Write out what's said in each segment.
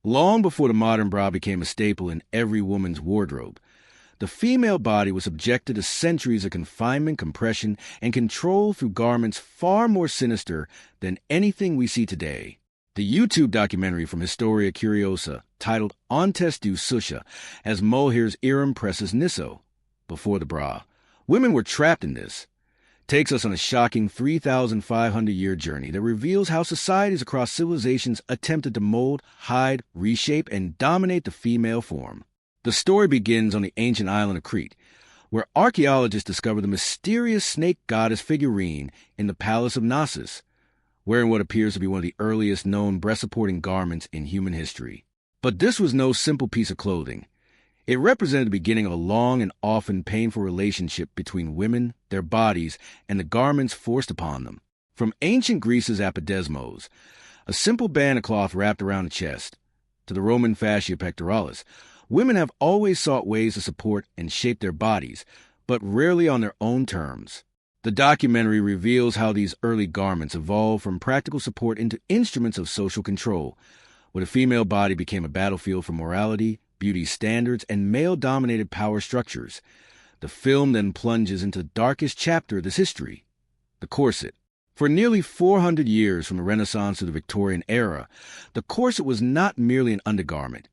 Long before the modern bra became a staple in every woman's wardrobe, the female body was subjected to centuries of confinement, compression, and control through garments far more sinister than anything we see today. The YouTube documentary from Historia Curiosa, titled Ontes du Susha, as Mohair's Iram Presses Nisso, before the bra. Women were trapped in this. Takes us on a shocking 3,500-year journey that reveals how societies across civilizations attempted to mold, hide, reshape, and dominate the female form. The story begins on the ancient island of Crete, where archaeologists discover the mysterious snake goddess figurine in the palace of Knossos, wearing what appears to be one of the earliest known breast-supporting garments in human history. But this was no simple piece of clothing. It represented the beginning of a long and often painful relationship between women, their bodies, and the garments forced upon them. From ancient Greece's Apodesmos, a simple band of cloth wrapped around the chest, to the Roman Fascia Pectoralis, women have always sought ways to support and shape their bodies, but rarely on their own terms. The documentary reveals how these early garments evolved from practical support into instruments of social control, where the female body became a battlefield for morality, beauty standards, and male-dominated power structures. The film then plunges into the darkest chapter of this history, the corset. For nearly 400 years from the Renaissance to the Victorian era, the corset was not merely an undergarment.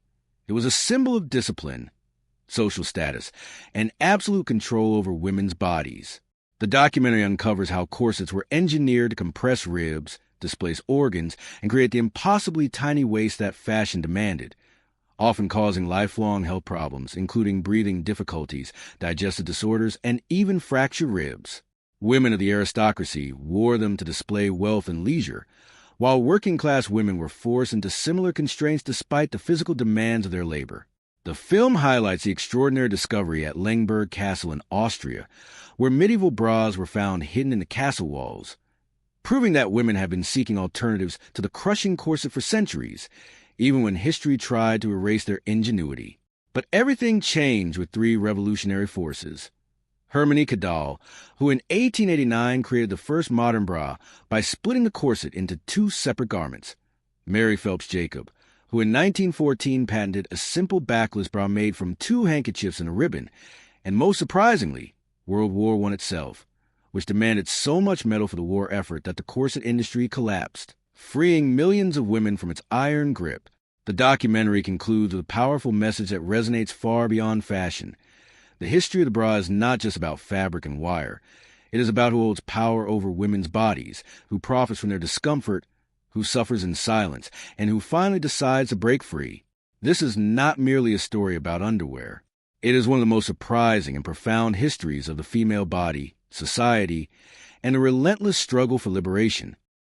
It was a symbol of discipline, social status, and absolute control over women's bodies. The documentary uncovers how corsets were engineered to compress ribs, displace organs, and create the impossibly tiny waist that fashion demanded, often causing lifelong health problems, including breathing difficulties, digestive disorders, and even fractured ribs. Women of the aristocracy wore them to display wealth and leisure, while working-class women were forced into similar constraints despite the physical demands of their labor. The film highlights the extraordinary discovery at Lengberg Castle in Austria, where medieval bras were found hidden in the castle walls, proving that women have been seeking alternatives to the crushing corset for centuries, even when history tried to erase their ingenuity. But everything changed with three revolutionary forces. Hermione Cadal, who in 1889 created the first modern bra by splitting the corset into two separate garments. Mary Phelps Jacob, who in 1914 patented a simple backless bra made from two handkerchiefs and a ribbon, and most surprisingly, World War I itself, which demanded so much metal for the war effort that the corset industry collapsed, freeing millions of women from its iron grip. The documentary concludes with a powerful message that resonates far beyond fashion. The history of the bra is not just about fabric and wire. It is about who holds power over women's bodies, who profits from their discomfort, who suffers in silence, and who finally decides to break free. This is not merely a story about underwear. It is one of the most surprising and profound histories of the female body, society, and the relentless struggle for liberation.